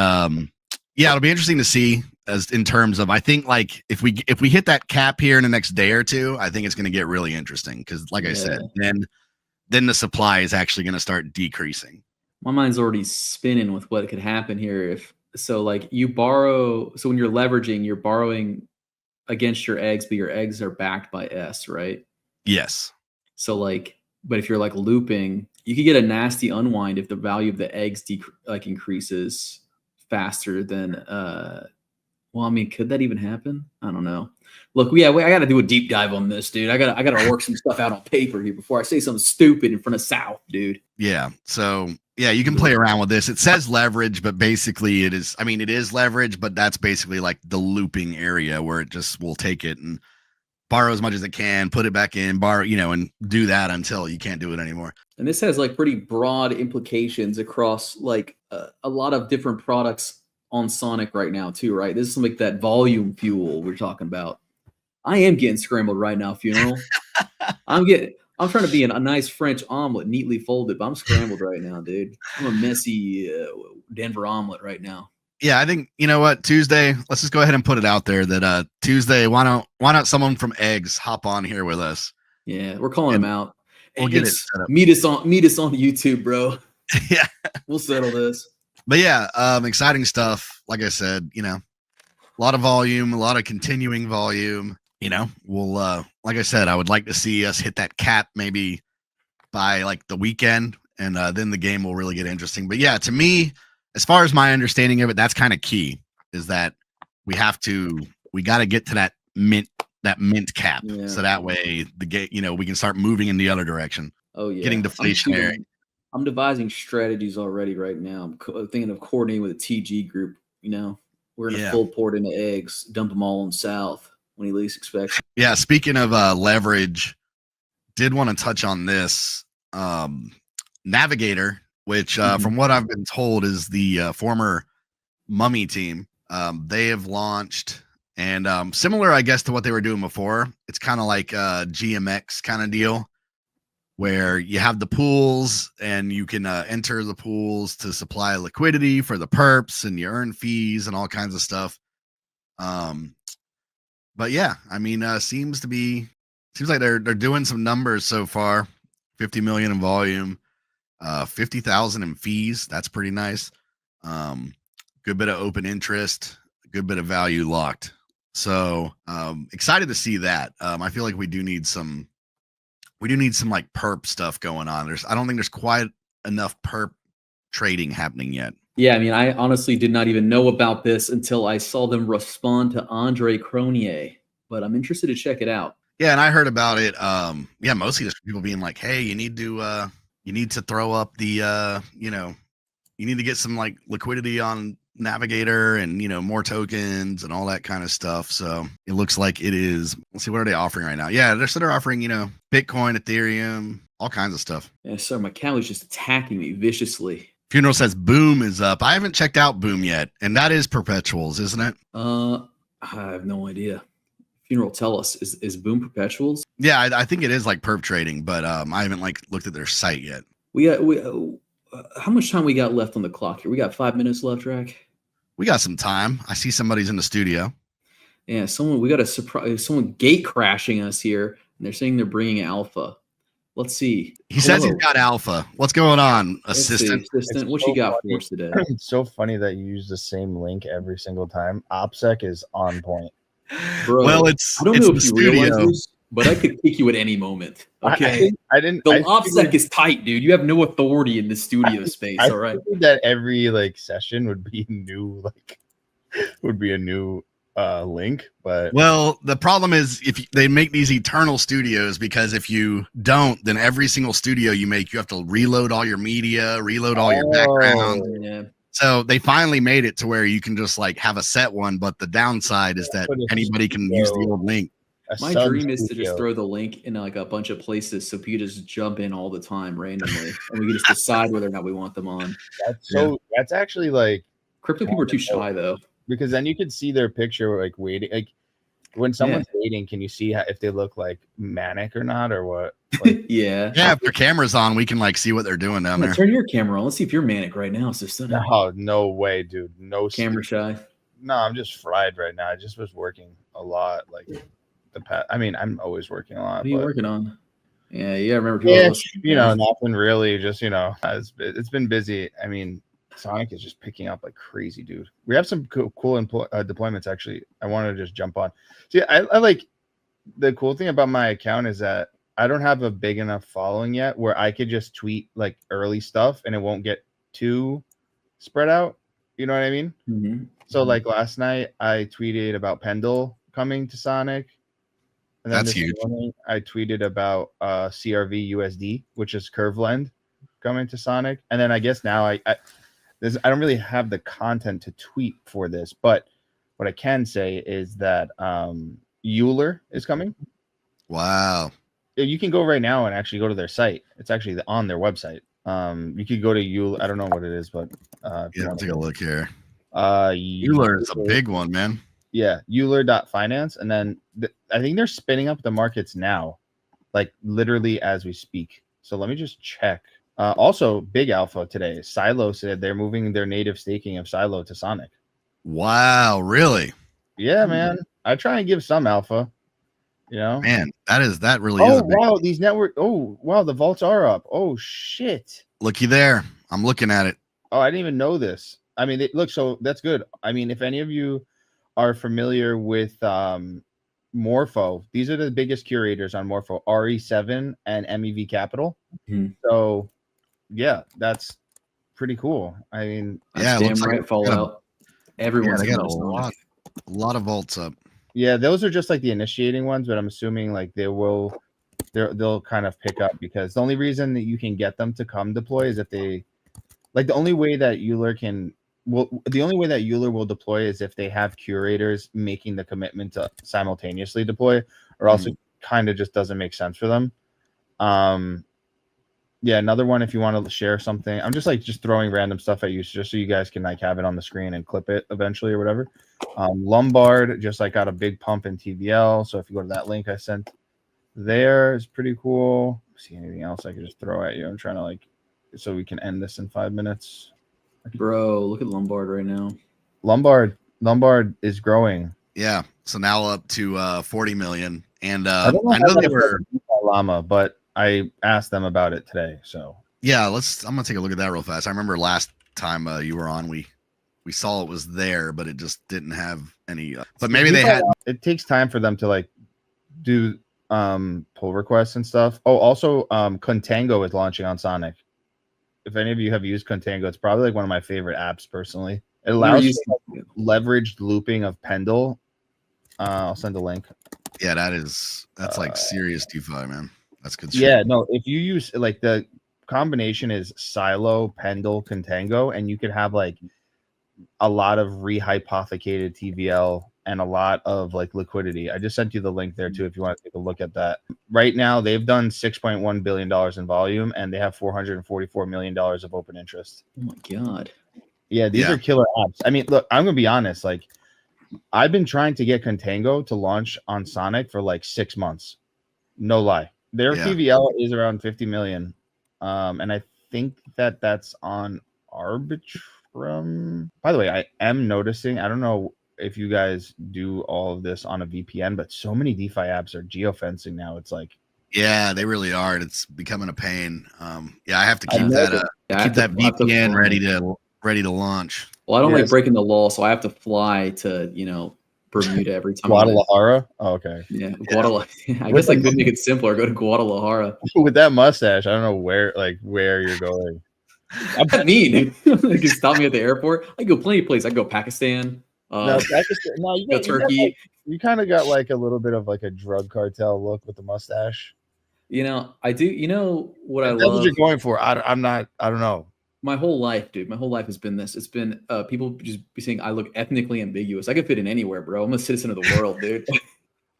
yeah, it'll be interesting to see, as in terms of, I think like if we hit that cap here in the next day or two, I think it's going to get really interesting, because like I said, then the supply is actually going to start decreasing. My mind's already spinning with what could happen here. Like you borrow, so when you're leveraging, you're borrowing against your eggs, but your eggs are backed by S, right? Yes. So like, but if you're like looping, you could get a nasty unwind if the value of the eggs increases faster than well, I mean, could that even happen? I don't know. Look, I got to do a deep dive on this, dude. I got to work some stuff out on paper here before I say something stupid in front of South, dude. Yeah. So yeah, you can play around with this. It says leverage, but basically it is leverage, but that's basically like the looping area where it just will take it and borrow as much as it can, put it back in, borrow, and do that until you can't do it anymore. And this has like pretty broad implications across like a lot of different products on Sonic right now too, right? This is like that volume fuel we're talking about. I am getting scrambled right now, Funeral. I'm I'm trying to be a nice French omelet, neatly folded, but I'm scrambled right now, dude. I'm a messy Denver omelet right now. Yeah, I think you know what, Tuesday. Let's just go ahead and put it out there that Tuesday. Why not someone from Eggs hop on here with us? Yeah, we're calling him out. We'll get it set up. Meet us on YouTube, bro. Yeah, we'll settle this. But yeah, exciting stuff. Like I said, you know, a lot of volume, a lot of continuing volume. You know, we'll like I said, I would like to see us hit that cap maybe by like the weekend, and then the game will really get interesting. But yeah, to me, as far as my understanding of it, that's kind of key, is that we got to get to that mint cap, so that way the game, you know, we can start moving in the other direction. Oh yeah, getting deflationary. I'm devising strategies already right now. I'm thinking of coordinating with a TG group. You know, we're gonna full port into Eggs, dump them all in South when he least expects. Yeah, speaking of leverage, did want to touch on this Navigator, which from what I've been told is the former Mummy team. They have launched, and similar, I guess, to what they were doing before. It's kind of like a GMX kind of deal, where you have the pools and you can enter the pools to supply liquidity for the perps, and you earn fees and all kinds of stuff. But yeah, I mean, seems like they're doing some numbers so far. 50 million in volume, 50,000 in fees. That's pretty nice. Good bit of open interest, good bit of value locked. So excited to see that. I feel like we do need some like perp stuff going on. I don't think there's quite enough perp trading happening yet. Yeah, I mean, I honestly did not even know about this until I saw them respond to Andre Cronier, but I'm interested to check it out. Yeah, and I heard about it. Yeah, mostly just people being like, "Hey, you need to throw up the you know, you need to get some like liquidity on Navigator and, you know, more tokens and all that kind of stuff." So it looks like it is. Let's see, what are they offering right now? Yeah, they're offering, you know, Bitcoin, Ethereum, all kinds of stuff. Yeah, so my cat was just attacking me viciously. Funeral says Boom is up. I haven't checked out Boom yet, and that is perpetuals, isn't it? I have no idea. Funeral, tell us, is Boom perpetuals? Yeah, I think it is like perp trading, but I haven't like looked at their site yet. We how much time we got left on the clock here? We got 5 minutes left, Drac. We got some time. I see somebody's in the studio. Yeah, we got a surprise. Someone gate crashing us here, and they're saying they're bringing alpha. Let's see. He says he's got alpha. What's going on, assistant? Assistant, what you got for us today? It's so funny that you use the same link every single time. OPSEC is on point. Bro, well, I don't know if you realize this, but I could kick you at any moment. Okay, I didn't. The OPSEC is tight, dude. You have no authority in the studio space. All right. That every like session would be new, a new link. But well, the problem is if they make these eternal studios, because if you don't, then every single studio you make, you have to reload all your media, reload all your background. Yeah. So they finally made it to where you can just like have a set one, but the downside is that anybody can use the old link. My dream is to just throw the link in like a bunch of places so people just jump in all the time randomly, and we can just decide whether or not we want them on. That's actually like crypto people are too shy though, because then you can see their picture like waiting. Like when someone's waiting, can you see if they look like manic or not or what? Like, yeah. If their camera's on, we can like see what they're doing down there. Turn your camera on. Let's see if you're manic right now, sister. No way, dude. No camera shy. No, I'm just fried right now. I just was working a lot. Like I mean, I'm always working a lot. What are you working on? Yeah, remember. Nothing really. Just it's been busy. I mean, Sonic is just picking up like crazy, dude. We have some cool deployments. Actually, I want to just jump on. See, I like the cool thing about my account is that I don't have a big enough following yet where I could just tweet like early stuff and it won't get too spread out. You know what I mean? Mm-hmm. So like last night I tweeted about Pendle coming to Sonic. And then that's huge. Morning, I tweeted about CRV USD, which is Curveland, coming to Sonic. And then I guess now I don't really have the content to tweet for this, but what I can say is that Euler is coming. Wow. You can go right now and actually go to their site. It's actually on their website. You could go to Euler. I don't know what it is, but I'll take a look here. Euler is a big one, man. Yeah, Euler.finance. And then I think they're spinning up the markets now. like literally as we speak. So let me just check. Also, big alpha today. Silo said they're moving their native staking of Silo to Sonic. Wow, really? Yeah, man. I try and give some alpha. You know, Man, that really is oh a big wow, these network. Oh wow, the vaults are up. Oh shit. looky there. I'm looking at it. Oh, I didn't even know this. I mean, look, so that's good. I mean, if any of you are familiar with Morpho, these are the biggest curators on Morpho, RE7 and MEV Capital. Mhm. So, yeah, that's pretty cool. I mean, That's Yeah, it damn looks like right, they got Fallout. Everyone's they got coming a to Sonic. lot of vaults up. yeah, those are just like the initiating ones, but I'm assuming like they'll kind of pick up because the only reason that you can get them to come deploy is if they like the only way that Euler will deploy is if they have curators making the commitment to simultaneously deploy, or else it kind of just doesn't make sense for them. Yeah, another one if you want to share something. I'm just throwing random stuff at you just so you guys can like have it on the screen and clip it eventually or whatever. Lombard just like got a big pump in TVL. So if you go to that link I sent there, is pretty cool. See anything else I could just throw at you? I'm trying to like so we can end this in 5 minutes. Bro, look at Lombard right now. Lombard is growing. Yeah. So now up to 40 million. And I don't know I know how they that were affects Llama, but I asked them about it today. So yeah, I'm gonna take a look at that real fast. I remember last time you were on, we saw it was there, but it just didn't have any but maybe they had it takes time for them to like do pull requests and stuff. Oh, also Contango is launching on Sonic. If any of you have used Contango, it's probably like one of my favorite apps personally. It allows leveraged looping of Pendle. I'll send a link. Yeah, that's like serious DeFi, man. That's good shit. Yeah, no, if you use like the combination is Silo, Pendle, Contango, and you could have like a lot of rehypothecated TVL and a lot of like liquidity. I just sent you the link there too if you want to take a look at that. Right now, they've done $6.1 billion in volume and they have $444 million of open interest. Oh my god. Yeah, these are killer apps. I mean, look, I'm gonna be honest. Like, I've been trying to get Contango to launch on Sonic for like 6 months. No lie. Their TVL is around 50 million. And I think that's on Arbitrum. By the way, I am noticing, I don't know if you guys do all of this on a VPN, but so many DeFi apps are geofencing now. It's like, yeah, they really are. It's becoming a pain. Yeah, I have to keep that VPN ready to launch. Well, I don't like breaking the law, so I have to fly to, Bermuda every time. Guadalajara? Oh, okay. Yeah, Guadalajara. I guess I could make it simpler. Go to Guadalajara. With that mustache, I don't know where you're going. What does that mean? You can stop me at the airport. I go plenty of places. I go Pakistan. You go Turkey. You kind of got like a little bit of like a drug cartel look with the mustache. I do. You know what I love? That's what you're going for. I don't know. My whole life, dude. My whole life has been this. It's been people just be saying I look ethnically ambiguous. I could fit in anywhere, bro. I'm a citizen of the world, dude.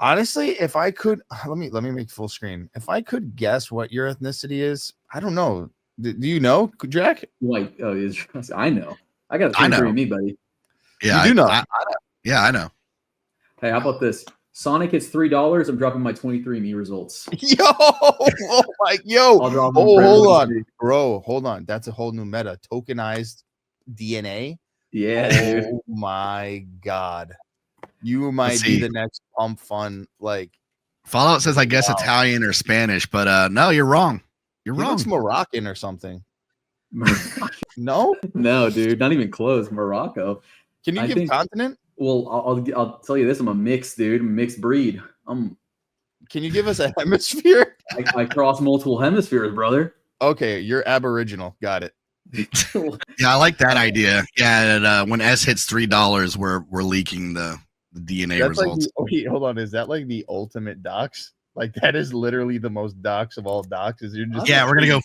Honestly, if I could, let me make full screen. If I could guess what your ethnicity is, I don't know. Do you know, Drac? Like, I know. I got a 23andMe, buddy. Yeah, you do know. I know. Yeah, I know. Hey, how about this? Sonic hits $3. I'm dropping my 23andMe results. Hold on, bro. Hold on. That's a whole new meta. Tokenized DNA. Yeah. Oh my god. You might be the next pump fun. Like Fallout says, I guess Italian or Spanish, but no, you're wrong. You're wrong. Looks Moroccan or something. No, dude, not even close. Morocco. Can you give continent? Well, I'll tell you this. I'm a mixed dude. I'm a mixed breed. Can you give us a hemisphere? I cross multiple hemispheres, brother. Okay, you're Aboriginal. Got it. Yeah, I like that idea. Yeah, and, when S hits $3, we're leaking the DNA results. Like hold on. Is that like the ultimate docs? Like that is literally the most docs of all docs. Is you're just we're gonna go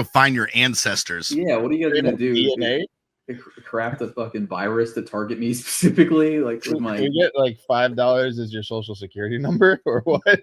find your ancestors. Yeah, what are you guys gonna do? DNA? Craft a fucking virus to target me specifically, like with my. You get like $5 as your social security number, or what?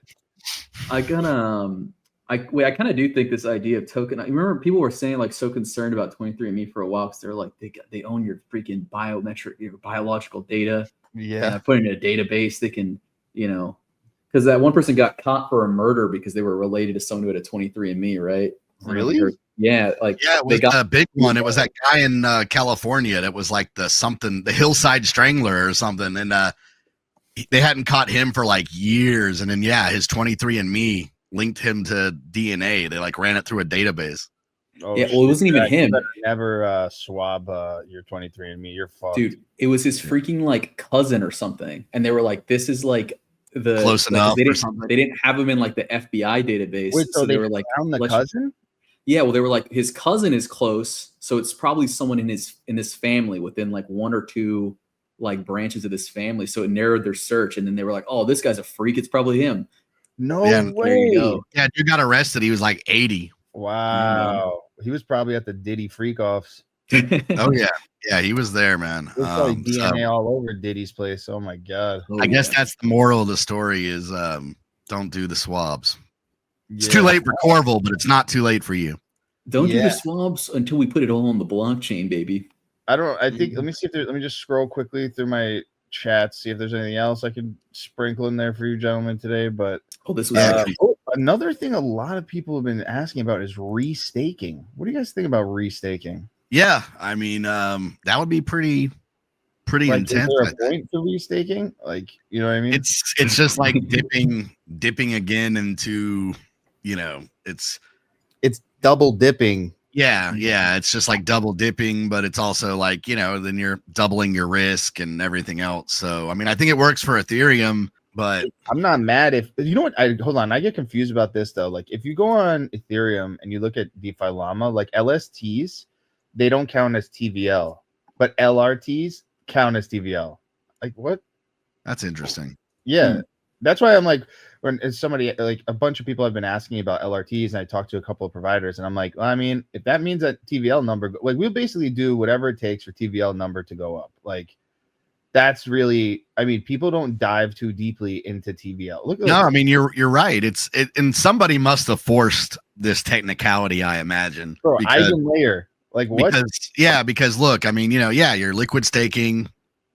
I kind of do think this idea of token. I remember people were saying like so concerned about 23andMe for a while because they're like they own your freaking biometric, your biological data. Yeah, put it in a database. They can, because because that one person got caught for a murder because they were related to someone who had a 23andMe, right? Really? Yeah, like Yeah, it was a big one. It was that guy in California that was like the Hillside Strangler or something, and they hadn't caught him for like years, and then his 23andMe linked him to DNA. They like ran it through a database. Oh, yeah, well, it wasn't even You him, better never swab your 23andMe. You're fucked. dude. It was his freaking like cousin or something, and they were like, "This is like the Close like, enough They or didn't, something. they didn't have him in like the FBI database, Wait, so they were like, found the let's- cousin? Yeah, well, they were like, his cousin is close, so it's probably someone in this family within like one or two like branches of this family. So it narrowed their search, and then they were like, "Oh, this guy's a freak. It's probably him." No Yeah, way. There you go. Yeah, dude got arrested. He was like 80. Wow. He was probably at the Diddy freak offs. Oh yeah, he was there, man. There's probably So DNA all over Diddy's place. Oh my god. Oh, I guess yeah. that's the moral of the story: is don't do the swabs. It's Yeah. too late for Corval, but it's not too late for you. Don't do Yeah. the swabs until we put it all on the blockchain, baby. I think let me see if let me just scroll quickly through my chat, see if there's anything else I can sprinkle in there for you gentlemen today. But Oh, this was another thing a lot of people have been asking about is restaking. What do you guys think about restaking? Yeah, I mean, that would be pretty Like, intense. is I there a think. point to restaking? Like, you know what I mean? It's just like dipping again into, it's double dipping. yeah, it's just like double dipping, but it's also like, then you're doubling your risk and everything else. So I mean, I think it works for Ethereum, but I'm not mad if you know what. Hold on, I get confused about this though. Like, if you go on Ethereum and you look at DeFi Llama, like LSTs, they don't count as TVL, but LRTs count as TVL. Like, what? that's interesting. Yeah, that's why I'm like, when somebody, like a bunch of people have been asking about LRTs, and I talked to a couple of providers, and I'm like, well, I mean, if that means that TVL number, like, we'll basically do whatever it takes for TVL number to go up. Like, that's really, I mean, people don't dive too deeply into TVL. Look, No, I mean, you're right. And somebody must have forced this technicality, I imagine. bro, because- eigenlayer. Like, what? Because look, I mean, your liquid staking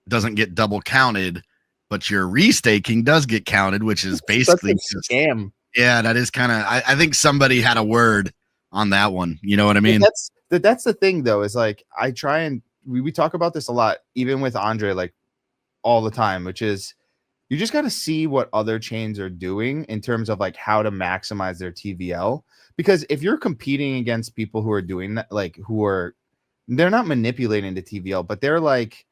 doesn't get double counted, but your restaking does get counted, which is basically Such a scam. yeah, that is kind of, I think somebody had a word on that one. You know what I mean? That's the thing though, is like, I try and we talk about this a lot, even with Andre, like all the time, which is you just got to see what other chains are doing in terms of like how to maximize their TVL. Because if you're competing against people who are doing that, like they're not manipulating the TVL, but they're like,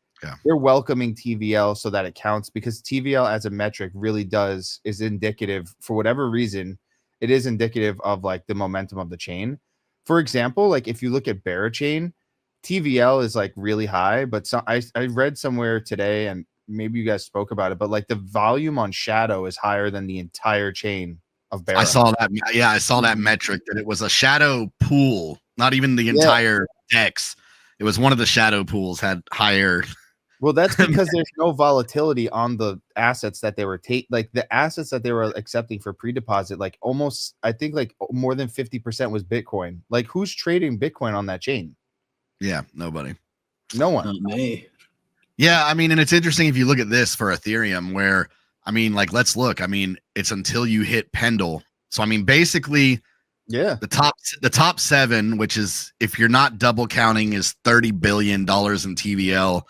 they're welcoming TVL so that it counts, because TVL as a metric really is indicative, for whatever reason, it is indicative of like the momentum of the chain. For example, like if you look at Barachain, TVL is like really high, but I read somewhere today, and maybe you guys spoke about it, but like the volume on Shadow is higher than the entire chain of Bara. I saw that. Yeah, I saw that metric, that it was a shadow pool, not even the entire DEX. It was one of the shadow pools had higher. Well, that's because there's no volatility on the assets that they were like the assets that they were accepting for pre-deposit, like almost, I think like more than 50% was Bitcoin. Like, who's trading Bitcoin on that chain? Yeah, nobody. No one. not me. Yeah, I mean, and it's interesting if you look at this for Ethereum, where, I mean, like, let's look. I mean, it's until you hit Pendle. So, I mean, basically, Yeah. the top 7, which is, if you're not double counting, is $30 billion in TVL,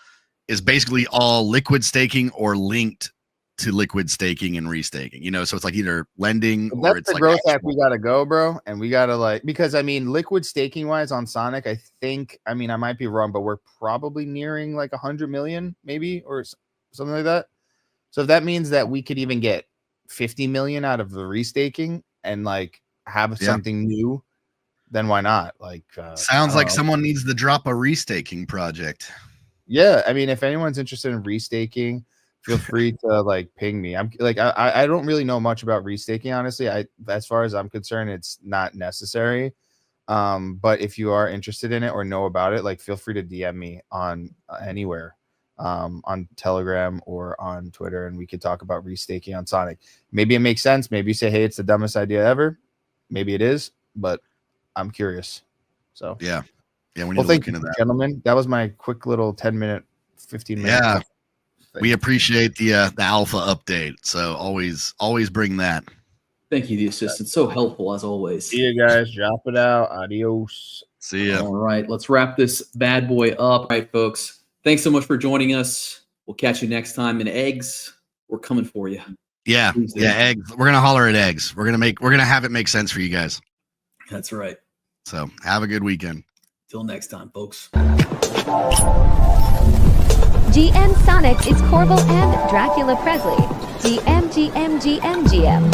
is basically all liquid staking or linked to liquid staking and restaking. So it's like either lending or That's it's the like growth hack we gotta go, bro. And we gotta like, because I mean, liquid staking wise on Sonic, I think, I mean, I might be wrong, but we're probably nearing like 100 million, maybe, or something like that. So if that means that we could even get 50 million out of the restaking and like have something new, then why not? Like, sounds like someone needs to drop a restaking project. Yeah, I mean, if anyone's interested in restaking, feel free to like ping me. I'm like, I don't really know much about restaking, honestly. As far as I'm concerned, it's not necessary. But if you are interested in it or know about it, like, feel free to DM me on anywhere, on Telegram or on Twitter, and we could talk about restaking on Sonic. Maybe it makes sense. Maybe you say, hey, it's the dumbest idea ever. Maybe it is, but I'm curious. So Yeah, we need well, to thank look into you, that. gentlemen. That was my quick little 10-minute, 15-minute. Yeah. We appreciate the alpha update. So always bring that. Thank you, the assistant. So helpful as always. See you guys. Drop it out. Adios. See ya. All right, let's wrap this bad boy up. All right, folks. Thanks so much for joining us. We'll catch you next time. And eggs, we're coming for you. Yeah, eggs. We're gonna holler at eggs. We're gonna have it make sense for you guys. That's right. So have a good weekend. Till next time, folks. GMSONIC is Corval and Dracula Presley. GM.